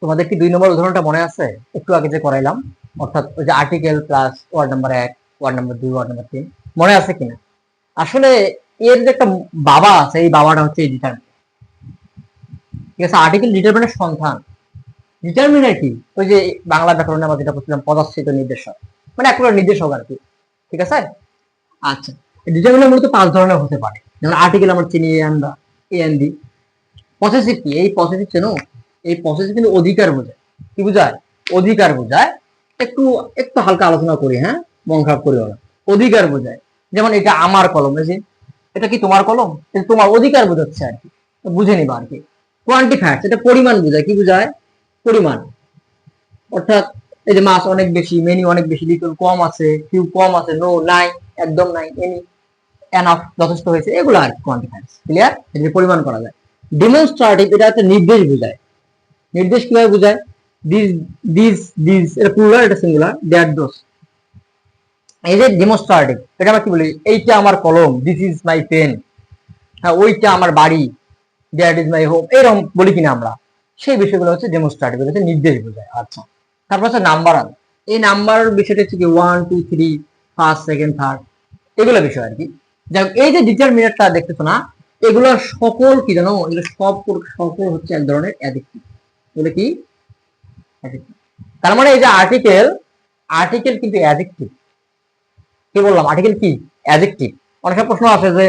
তোমাদের কি 2 নম্বর উদাহরণটা মনে আছে? একটু আগে যে করাইলাম, অর্থাৎ ওই যে article plus word number 1, word number 2, word number 3, মনে আছে কিনা? আসলে এর যে একটা বাবা আছে, এই বাবাটা হচ্ছে ডিটারমিনার। ঠিক আছে, আর্টিকেল ডিটারমিনার সন্তান। ডিটারমিনার কি? ওই যে বাংলা ব্যাকরণে আমরা যেটা বলছিলাম, পদাশ্রিত নির্দেশক, মানে এক প্রকার নির্দেশক আর কি। ঠিক আছে। আচ্ছা, ডিটারমিনার মূলত 5 ধরনের হতে পারে। যেমন আর্টিকেল আমরা চিনি এ এন ডি। পসেসিভ কি? এই পসেসিভ চেনো? এই পসেসিভ কিন্তু অধিকার বোঝায়। কি বোঝায়? অধিকার বোঝায়। একটু একটু হালকা আলোচনা করি, হ্যাঁ, মন খারাপ করিও না। অধিকার বোঝায়। যেমন এটা আমার কলম, এই যে এটা কি তোমার কলম? এটা তোমার অধিকার বোঝাচ্ছে আর কি, বুঝে নিবা আর কি। কোয়ান্টিফায়ার্স, এটা পরিমাণ বোঝায়। কি বোঝায়? পরিমাণ। অর্থাৎ এই যে মাছ অনেক বেশি, মেনি অনেক বেশি, লিটল কম আছে, ফিউ কম আছে, নো নাই, একদম নাই, এনি এনাফ যথেষ্ট হয়েছে, এগুলো আর কোয়ান্টিফায়ার্স। ক্লিয়ার? এটা পরিমাণ করা যায়। ডেমনস্ট্রেটিভ, এটা হচ্ছে নির্দেশ বোঝায়। নির্দেশ কিভাবে বোঝায়? দিস দিস দিস, এটা প্লুরাল, এটা সিঙ্গুলার, দ্যাট দোস। এই যে ডেমনস্ট্রেটিভ, এটা আমরা কি বলি? এইটা আমার কলম, দিস ইজ মাই পেন। হ্যাঁ, ওইটা আমার বাড়ি, দ্যাট ইজ মাই হোম, এরকম বলি কিনা আমরা? সেই বিষয়গুলো হচ্ছে ডেমনস্ট্রেটিভ, এটা হচ্ছে নির্দেশ বোঝায়। আচ্ছা, তারপর হচ্ছে নাম্বার। এই নাম্বার বিষয়টা হচ্ছে কি 1 2 3 ফার্স্ট সেকেন্ড থার্ড, এগুলো বিষয় আর কি। যাই হোক, এই যে ডিটারমিনেটটা দেখতেছো না, এগুলোর সকল কি জানো? এগুলো সকল হচ্ছে এক ধরনের অ্যাডজেক্টিভ। এগুলো কি? অ্যাডজেক্টিভ। তার মানে এই যে আর্টিকেল, আর্টিকেল কিন্তু অ্যাডজেক্টিভ। কি বললাম? আর্টিকেল কি? অ্যাডজেক্টিভ। অনেক সময় প্রশ্ন আসে যে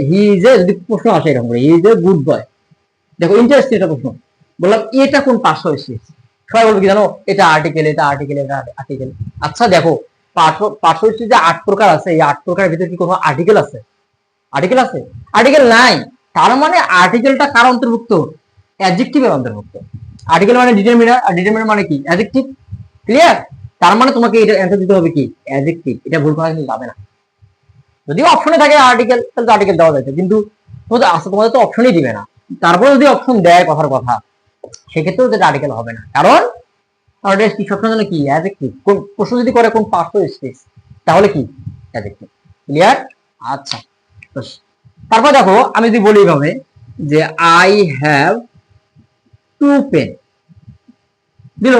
হি ইজ এ, যদি প্রশ্ন আসে এরকম করে, he is a good boy. দেখো ইন্টারেস্টিং একটা প্রশ্ন। বললাম এটা কোন পার্শ্ব স্পেস? সবাই বলবে কি জানো? এটা আর্টিকেল, এটা আর্টিকেল, এটা আর্টিকেল। আচ্ছা দেখো, পার্শ্ব স্পেস যে 8 প্রকার আছে, এই 8 প্রকারের ভিতরে কি কোনো আর্টিকেল আছে? আর্টিকেল আছে? আর্টিকেল নাই। তার মানে আর্টিকেলটা কার অন্তর্ভুক্ত? অ্যাডজেক্টিভের অন্তর্ভুক্ত। আর্টিকেল মানে ডিটারমিনার, আর ডিটারমিনার মানে কি? অ্যাডজেক্টিভ। ক্লিয়ার? তার মানে তোমাকে এটা অ্যান্সার দিতে হবে কি? অ্যাডজেক্টিভ। এটা ভুল করা কিন্তু যাবে না। যদিও অপশনে থাকে আর্টিকেল, তাহলে তো আর্টিকেল দেওয়া যাচ্ছে, কিন্তু তোমাদের তো অপশনই দিবে না। তারপরে যদি অপশন দেয় কথার কথা, সেক্ষেত্রেও যেটা আর্টিকেল হবে না, কারণ আমাদের কি সবসময় জন্য কি? অ্যাডজেক্টিভ। কোন প্রশ্ন যদি করে কোন পার্শ্ব স্পেস, তাহলে কি? অ্যাডজেক্টিভ। ক্লিয়ার? আচ্ছা, তারপর দেখো, আমি যদি বলি এইভাবে যে আই হ্যাভ 2 পেন, দিল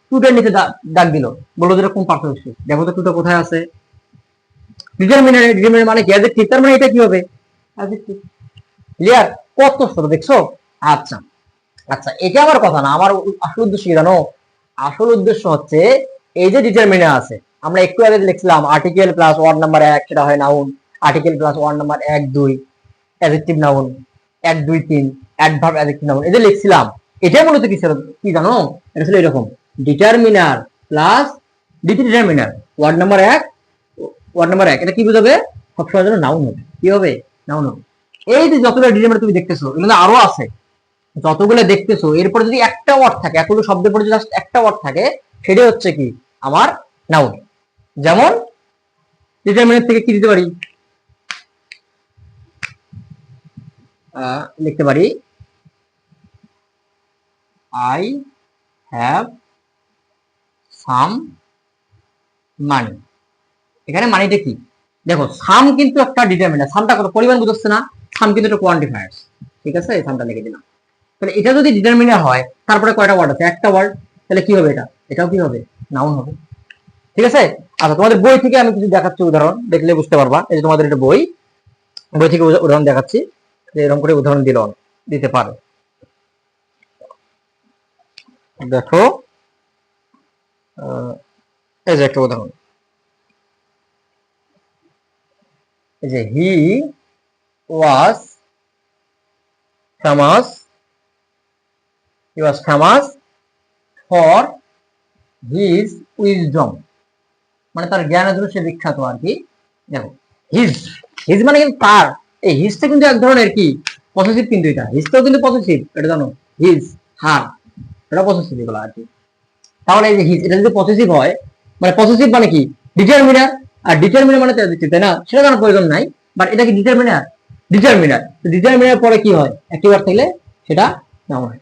2 পেন নিচে দাগ দিল, বললো যেটা কোন পার্শ্ব স্পেস? দেখো তো 2টা কোথায় আছে? ডিটারমিনার। ডিটারমিনার মানে কি? অ্যাডজেক্টিভ। তার মানে এটা কি হবে? অ্যাডজেক্টিভ। ক্লিয়ার? কত ছোট দেখছো? আচ্ছা আচ্ছা, এটা আমার কথা না। আমার আসল উদ্দেশ্য কি জানো? আসল উদ্দেশ্য হচ্ছে এই যে ডিটারমিনার আছে, আমরা একটু আগে লিখছিলাম আর্টিকেল প্লাস ওয়ার্ড নাম্বার 1, সেটা হয় noun. Article plus word number 1 2 adjective noun, 1 2 3 adverb adjective noun, এই যে লিখছিলাম, এটা মূলত কি ছিল? কি জানো? এটা ছিল এরকম: determiner plus determiner, word number 1, word number 1, এটা কি বোঝাবে? সবসময় যেন নাউন হবে। কি হবে? নাউন হবে। এই যে যতগুলো ডিটারমিনার তুমি দেখতেছো, এগুলো আরো আছে। যতগুলো দেখতেছো, এরপরে যদি একটা ওয়ার্ড থাকে, এতগুলো শব্দের পরে যদি জাস্ট একটা ওয়ার্ড থাকে, সেটাই হচ্ছে কি? আমার নাউন। যেমন ডিটারমিনার থেকে কি দিতে পারি? লিখতে পারি আই হ্যাভ সাম মানি। এখানে মানিটা কি? দেখো, সাম কিন্তু একটা ডিটারমিনার। সামটা কত? পরিমাণ বুঝাচ্ছে না? সাম কিন্তু একটা কোয়ান্টিফায়ার্স। ঠিক আছে, এই সামটা লিখে দিলাম। তাহলে এটা যদি ডিটারমিনার হয়, তারপরে কয়টা ওয়ার্ড আছে? একটা ওয়ার্ড। তাহলে কি হবে? এটাও কি হবে? নাউন হবে। ঠিক আছে। আচ্ছা, তোমাদের বই থেকে আমি কিছু দেখাচ্ছি, উদাহরণ দেখলে বুঝতে পারবা। এই যে তোমাদের একটা বই, বই থেকে উদাহরণ দেখাচ্ছি, যে এরকম করে উদাহরণ দিতে পারো। দেখো, এই যে একটা উদাহরণ, এই যে he was famous, he was famous for his wisdom, মানে তার জ্ঞানের জন্য সে বিখ্যাত আর কি। দেখো, হিজ, হিজ মানে কিন্তু তার। এই হিজটা কিন্তু এক ধরনের কি? পসেসিভ। কিন্তু এটা হিজটাও কিন্তু পসেসিভ, এটা জানো? হিজ, হার, এটা পসেসিভ, এগুলো আর কি। তাহলে এই যে হিজ, এটা যদি পসেসিভ হয়, মানে পসেসিভ মানে কি? ডিটারমিনার। আর ডিটারমিনার মানে তো অ্যাডজেক্টিভ, তাই না? সেটা জানার প্রয়োজন নাই। বাট এটা কি ডিটারমিনার? ডিটারমিনার। ডিটারমিনার পরে কি হয়? একটি ওয়ার্ড থাকলে সেটা নাউন হয়।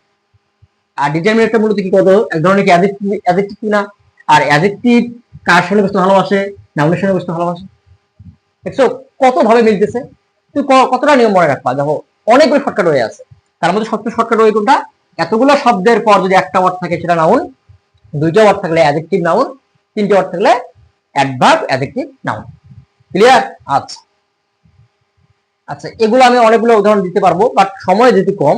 আর ডিটারমিনেটটা মূলত কি? কত এক ধরনের কি? অ্যাডজেক্টিভ না? আর অ্যাডজেক্টিভ কার সঙ্গে বসতে ভালোবাসে? নাউনের সঙ্গে বসতে ভালোবাসে। দেখছো কত ভাবে মিলতেছে? তুই কতটা নিয়ম মনে রাখবা? দেখো, অনেকগুলো শর্টকাট ওয়ে আছে, তার মধ্যে সবচেয়ে শর্টকাট ওয়ে কোনটা? এতগুলো শব্দের পর যদি একটা ওয়ার্ড থাকে সেটা নাউন, দুইটা ওয়ার্ড থাকলে অ্যাডজেক্টিভ নাউন, তিনটে ওয়ার্ড থাকলে অ্যাডভার্ব অ্যাডজেক্টিভ নাউন। ক্লিয়ার? আচ্ছা আচ্ছা, এগুলো আমি অনেকগুলো উদাহরণ দিতে পারবো, বাট সময় যেহেতু কম,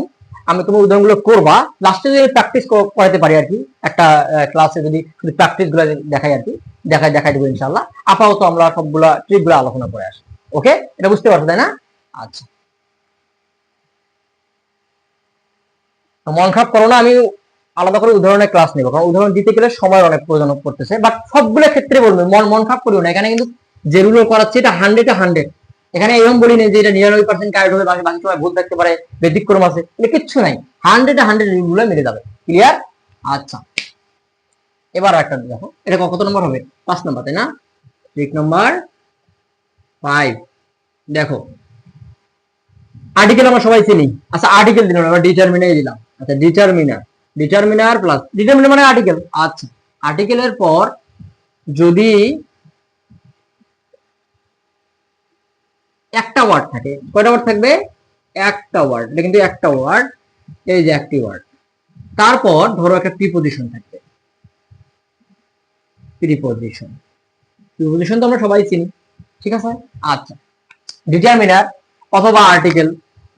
আমি তোমার উদাহরণগুলো করবা, লাস্টে যদি প্র্যাকটিস করাতে পারি আর কি, একটা ক্লাসে যদি শুধু প্র্যাকটিস গুলো দেখাই আর কি, দেখাই দেবো ইনশাল্লাহ। আপাতত আমরা সবগুলা ট্রিক গুলো আলোচনা করে আসি। ওকে, এটা বুঝতে পারছো তাই না? আচ্ছা, মন খারাপ করো না, আমি আলাদা করে উদাহরণের ক্লাস নেবো, কারণ উদাহরণ দিতে গেলে সময় অনেক প্রয়োজন পড়তেছে, বাট সবগুলো ক্ষেত্রে বলবো মন খারাপ করিও না। এখানে কিন্তু যে রুল করাচ্ছে এটা 100-এ 100, এখানে এরকম বলি না যে এটা 99% কারেক্ট হবে, বাকি সময় ভুল থাকতে পারে, ব্যতিক্রম আছে, এটা কিচ্ছু নাই, 100-এ 100 রুল মেরে যাবে। ক্লিয়ার? আচ্ছা, এবার একটা দেখো, এটা কত নম্বর হবে? 5 নম্বর, তাই না? ট্রিক নম্বর 5। দেখো, আর্টিকেল আমরা সবাই চিনি। আচ্ছা, আর্টিকেল দিলাম, আমরা ডিটারমিনার দিলাম। আচ্ছা, ডিটারমিনার প্লাস ডিটারমিনার মানে আর্টিকেল। আচ্ছা, আর্টিকেলের পর যদি একটা ওয়ার্ড থাকে, কয়টা ওয়ার্ড থাকবে? একটা ওয়ার্ড, এটা কিন্তু একটা ওয়ার্ড, এই যে একটি ওয়ার্ড, তারপর ধরো একটা প্রিপোজিশন থাকবে। প্রিপোজিশন তো আমরা সবাই চিনি, ঠিক আছে? আচ্ছা, ডিটারমিনার অথবা আর্টিকেল,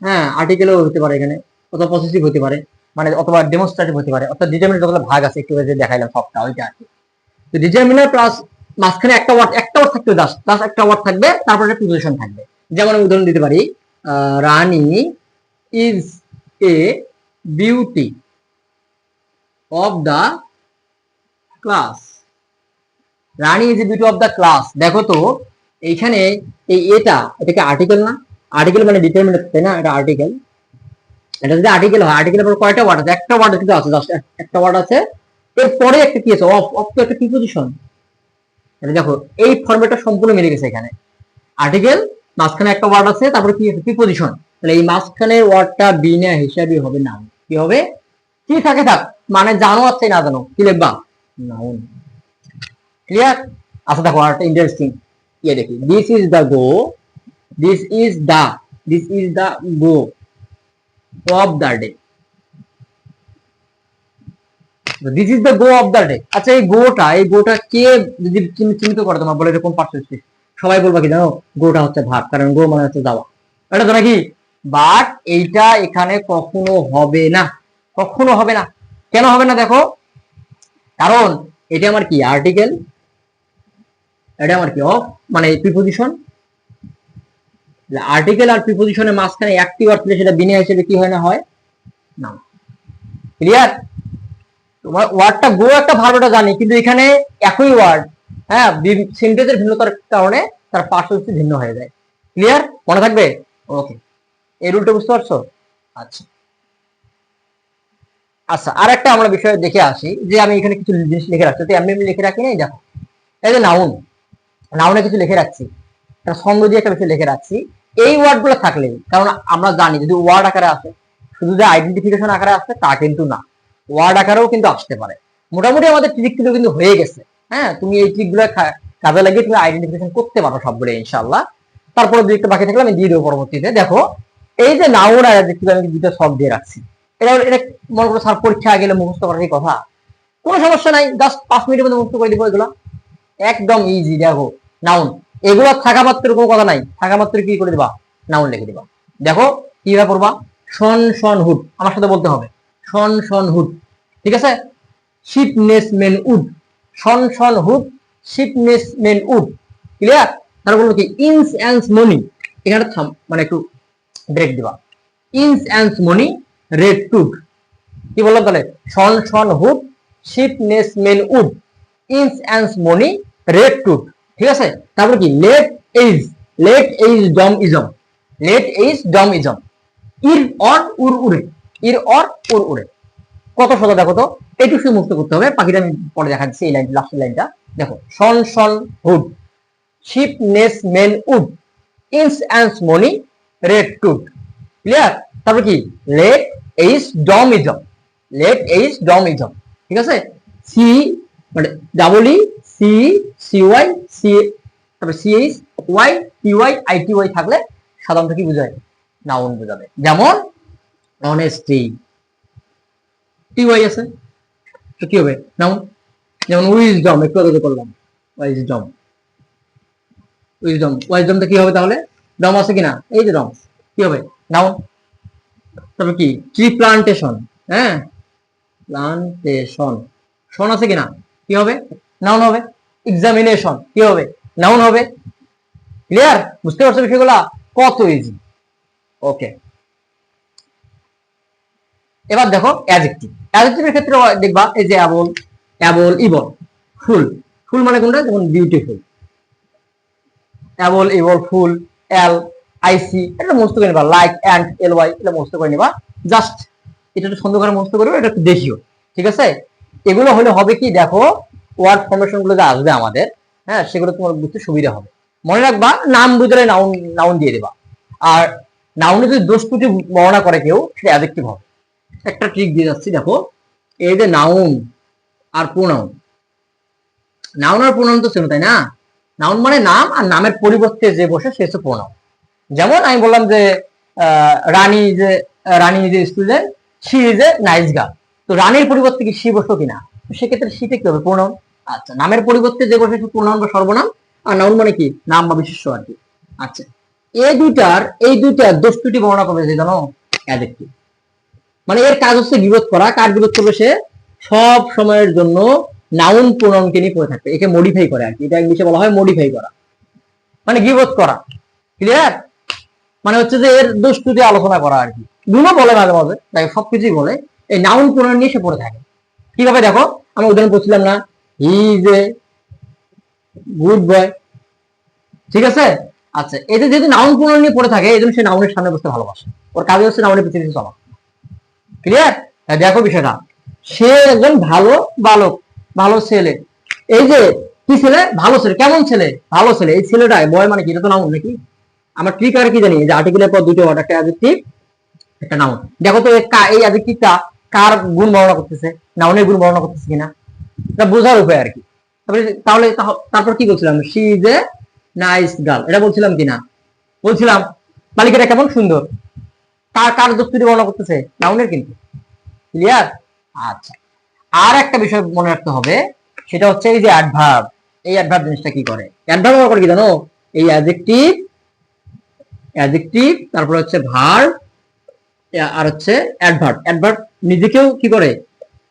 হ্যাঁ আর্টিকেলও হতে পারে এখানে, অথবা পজিটিভ হতে পারে, মানে অথবা ডেমনস্ট্রেটিভ হতে পারে, অর্থাৎ ডিটারমিনার যতগুলো ভাগ আছে একটু যে দেখাইলাম সবটা, ওইটা আর কি। তো ডিটারমিনার প্লাস মাঝখানে একটা ওয়ার্ড থাকবে, জাস্ট একটা ওয়ার্ড থাকবে, তারপরে একটা প্রিপোজিশন থাকবে। যেমন আমি উদাহরণ দিতে পারি, Rani is a beauty of the class. Rani is a beauty of the class. দেখো তো এইখানে এই এটাকে আর্টিকেল না? আর্টিকেল মানে ডিটারমিনার, তাই না? এটা আর্টিকেল। এটা যদি আর্টিকেল হয়, আর্টিকেলের পর কয়টা ওয়ার্ড আছে? একটা ওয়ার্ড কিন্তু আছে, জাস্ট একটা ওয়ার্ড আছে, এরপরে একটা কি আছে? অফ তো একটা প্রিপোজিশন। এটা দেখো, এই ফরম্যাটটা সম্পূর্ণ মিলে গেছে এখানে। আর্টিকেল, মাঝখানে একটা ওয়ার্ড আছে, তারপরে কি আছে? প্রিপোজিশন। তাহলে এই মাঝখানের ওয়ার্ডটা বিনা হিসাবে হবে নাউন। কি হবে? কি থাকে থাক, মানে জানো আছে না জানো, কি লিখবা? নাউন। ক্লিয়ার? আচ্ছা দেখো, আরেকটা ইন্টারেস্টিং ইয়ে দেখি, this is the go, this is the go of the day. This is the go of the day. আচ্ছা, এই গোটা কে যদি চিহ্নিত করে তোমার বলে এরকম পার্সেন্টেজ, সবাই বলবা কি জানো? গোটা হচ্ছে ভাগ, কারণ গো মানে হচ্ছে যাওয়া, এটা তো নাকি? বাট এইটা এখানে কখনো হবে না, কখনো হবে না। কেন হবে না দেখো, কারণ এটা আমার কি? আর্টিকেল, এটা আমার কি? অফ, মানে প্রিপোজিশন। আর্টিকেল আর প্রিপোজিশনের মাঝখানে একটি ওয়ার্ড সেটা বিনা হিসেবে কি হয় না? হয় না। ক্লিয়ার? তোমার ওয়ার্ডটা গো একটা ভার্বটা জানি, কিন্তু এখানে একই ওয়ার্ড, হ্যাঁ, সেন্টেন্সের ভিন্নতার কারণে তার পার্শ্ববর্তী ভিন্ন হয়ে যায়। ক্লিয়ার? মনে থাকবে? ওকে, এই রুলটা বুঝতে পারছো? আচ্ছা আচ্ছা, আর একটা আমরা বিষয় দেখে আসি, যে আমি এখানে কিছু জিনিস লিখে রাখছি, তো এমনি লিখে রাখি নাই, দেখো এই যে নাউনে কিছু লিখে রাখছি, একটা ছন্দ দিয়ে একটা বিষয় লিখে রাখছি। এই ওয়ার্ড গুলো থাকলে, কারণ আমরা জানি যদি ওয়ার্ড আকারে আসে, শুধু যে আইডেন্টিফিকেশন আকারে আসছে তা কিন্তু না, ওয়ার্ড আকারেও কিন্তু আসতে পারে। মোটামুটি আমাদের ট্রিক কিন্তু হয়ে গেছে। হ্যাঁ, তুমি এই ট্রিক গুলো কাজে লাগিয়ে তুমি আইডেন্টিফিকেশন করতে পারো সবগুলো ইনশাল্লাহ। তারপরে দুই একটা বাকি থাকলে আমি দিয়ে দেবো পরবর্তীতে। দেখো, এই যে নাউন আর অ্যাডজেক্টিভ আমি দুটো শব্দ দিয়ে রাখছি, এটা মনে করো স্যার পরীক্ষা গেলে মুখস্থ করার কথা, কোনো সমস্যা নাই, জাস্ট 5 মিনিটের মধ্যে মুখস্থ করে দিবো এগুলো, একদম ইজি। দেখো, নাউন, এগুলো থাকা মাত্র কোনো কথা নাই, থাকা মাত্র কি করে দিবা? নাউন লিখে দিবা। দেখো কিভাবে করবা? শন হুড, আমার সাথে বলতে হবে, শন হুড, ঠিক আছে? Ship ness ment ude, tion hood, ship ness ment ude. Clear? তার বলবো কি? ইনস অ্যান্ড মনি, এখানে মানে একটু ব্রেক দিবা। Ence and mony red tude. কি বললাম তাহলে? Tion hood, ship ness ment ude, ence and mony red tude. ঠিক আছে? তারপরে কি? Let age dom ism, er or ur ure, কত সোজা দেখো তো, এইটুকু মুক্ত করতে হবে, বাকিটা আমি পরে দেখা যাচ্ছে। এই লাইনটা, লাস্টের লাইনটা দেখো, tion hood, ship ness ment ude, ence and mony red tude. Clear? তারপর কি? লেট এইজ ডম ইজম, ঠিক আছে? সি মানে double E C C Y C, তারপর C H Y T Y I T Y থাকলে সাধারণত কি বোঝায়? নাউন বোঝাবে। যেমন অনেস্টি, টি ওয়াই আছে, তো কি হবে নাউন। যেমন উইজডম, একটু আগে করলাম উইজডম, উইজডম, ওয়াইজডমটা কি হবে তাহলে? ডম আছে কিনা, এই যে ডম, কি হবে নাউন। তারপর কি ট্রি প্লান্টেশন, হ্যাঁ প্লান্টেশন, শন আছে কিনা, কি হবে নাউন হবে। এক্সামিনেশন কি হবে নাউন হবে। ক্লিয়ার, বুঝতে পারছো বিষয়গুলা কত ইজি। ওকে, এবার দেখো অ্যাডজেক্টিভ। অ্যাডজেক্টিভের ক্ষেত্রে দেখবা এই যে অ্যাবল, অ্যাবল, ইবল, ফুল, ফুল মানে কোনটা, যেমন বিউটিফুল, অ্যাবল, ইবল, ফুল, এল, আইসি, এটা মুখস্থ করে নিবা। লাইক, অ্যান্ড, এল ওয়াই, এটা মুখস্থ করে নিবা। জাস্ট এটা একটু সুন্দর করে মুখস্থ করবে, এটা একটু দেখিও, ঠিক আছে। এগুলো হলে হবে কি, দেখো ওয়ার্ড ফরমেশন গুলো যে আসবে আমাদের, হ্যাঁ সেগুলো তোমার বুঝতে সুবিধা হবে। মনে রাখবা নাম বুঝলে নাউন, নাউন দিয়ে দেবা। আর নাউনে যদি দোষ ত্রুটি বর্ণনা করে কেউ, সেটা অ্যাডজেক্টিভ হবে। একটা ট্রিক দিয়ে যাচ্ছি, দেখো এই যে নাউন আর প্রোনাউন, নাউন আর প্রোনাউন তো সেম, তাই না? নাউন মানে নাম, আর নামের পরিবর্তে যে বসে সে হচ্ছে প্রোনাউন। যেমন আমি বললাম যে রানী, যে রানী যে student, she is a nice girl, তো রানীর পরিবর্তে কি শি বসলো কিনা, সেক্ষেত্রে শিতে কি হবে প্রোনাউন। আচ্ছা, নামের পরিবর্তে যে বসে প্রোনাউন বা সর্বনাম, আর নাউন মানে কি নাম বা বিশেষ্য আর কি। আচ্ছা, এই দুইটার দোষ ত্রুটি বর্ণনা করবে যে জানো অ্যাডজেক্টিভ। মানে এর কাজ হচ্ছে বিরোধ করা। কার বিরোধ করবে সে? সব সময়ের জন্য নাউন প্রোনাউনকে নিয়ে পড়ে থাকবে, একে মডিফাই করে আর কি। এটা ইংলিশে বলা হয় মডিফাই করা, মানে বিরোধ করা। ক্লিয়ার, মানে হচ্ছে যে এর দোষ ত্রুটি আলোচনা করা আর কি। গুণও বলে মাঝে মাঝে, তাই সবকিছুই বলে। এই নাউন প্রোনাউন নিয়ে সে পড়ে থাকে। কিভাবে দেখো, আমি উদাহরণ বলছিলাম না, he is a good boy, ঠিক আছে। আচ্ছা, এতে যেহেতু নাউন প্রোনাউন নিয়ে পড়ে থাকে, এই জন্য সে নাউনের সামনে বসতে ভালোবাসে, ওর কাজে হচ্ছে নাউনের পিছনে চলা। ক্লিয়ার, দেখো বিষয়টা, সে একজন ভালো বালক, ভালো ছেলে। এই যে কি ছেলে, ভালো ছেলে, কেমন ছেলে, ভালো ছেলে। এই ছেলেটা বয় মানে কি, এটা তো নাউন নাকি? আমরা ট্রিক আর কি জানি, যে আর্টিকেলের পর দুটো ওয়ার্ড, একটা অ্যাডজেক্টিভ একটা নাউন। দেখো তো এই অ্যাডজেক্টিভটা কার গুণ বর্ণনা করতেছে, নাউনের গুণ বর্ণনা করতেছে কিনা, এটা বোঝার উপায় আর কি। তাহলে তারপর কি বলছিলাম, she is a nice girl, এটা বলছিলাম কিনা? বলছিলাম। বালিকাটা কেমন সুন্দর, কার কার দোষটি বর্ণনা করতেছে, নাউনের কিন্তু। ক্লিয়ার। আচ্ছা, আর একটা বিষয় মনে রাখতে হবে, সেটা হচ্ছে এই যে অ্যাডভার্ব। এই অ্যাডভার্ব জিনিসটা কি করে, অ্যাডভার্ব ব্যবহার করে কি জানো? এই অ্যাডজেক্টিভ, অ্যাডজেক্টিভ, তারপর হচ্ছে ভার্ব, আর হচ্ছে অ্যাডভার্ব। অ্যাডভার্ব নিজেকেও কি করে,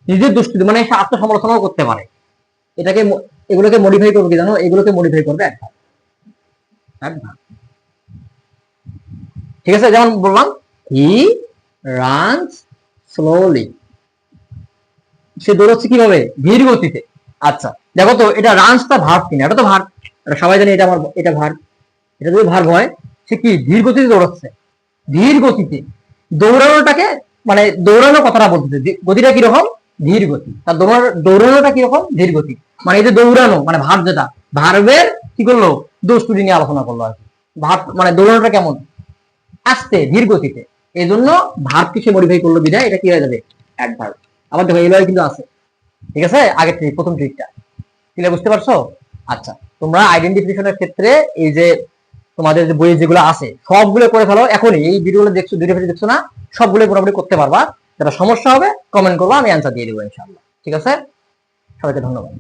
নিজের দুষ্কৃতি মানে আত্মসমালোচনাও করতে পারে। এটাকে, এগুলোকে মডিফাই করবে কি জানো? এগুলোকে মডিফাই করবে অ্যাডভার্ব। অ্যাডভার্ব, ঠিক আছে। যেমন বললাম, হি রানস স্লোলি, সে দৌড়াচ্ছে কিভাবে, ধীর গতিতে। আচ্ছা, দেখো তো এটা রানসটা ভার্ব কিনা, এটা তো ভার্ব, এটা সবাই জানি, এটা আমার, এটা ভার্ব। এটা যদি ভার্ব হয়, সে কি ধীর গতিতে দৌড়াচ্ছে, ধীর গতিতে। দৌড়ানোটাকে মানে দৌড়ানো কথাটা বলতেছে, গতিটা কিরকম, ধীর গতি। তার দৌড়ানোটা কিরকম, ধীর গতি। মানে এই যে দৌড়ানো মানে ভার্ব, যেটা ভার্বের কি করলো, দোষ ত্রুটি নিয়ে আলোচনা করলো আর কি। ভার্ব মানে দৌড়ানোটা কেমন, আস্তে, ধীর গতিতে। এই জন্য ভার্বকে সে মডিফাই করলো, বিধায় এটা কি হয়ে যাবে, অ্যাডভার্ব। আবার দেখো এইভাবে কিন্তু আছে, ঠিক আছে। আগের ট্রিক, প্রথম ট্রিকটা ক্লিয়ার, বুঝতে পারছো? আচ্ছা, তোমরা আইডেন্টিফিকেশনের ক্ষেত্রে এই যে তোমাদের যে বই যেগুলো আছে সবগুলো করে ফেলো এখনই। এই ভিডিওগুলো দেখছো, দুটো ভিডিও দেখছো না, সবগুলো মোটামুটি করতে পারবা। যারা সমস্যা হবে কমেন্ট করবো, আমি অ্যান্সার দিয়ে দেবো ইনশাআল্লাহ, ঠিক আছে। সবাইকে ধন্যবাদ।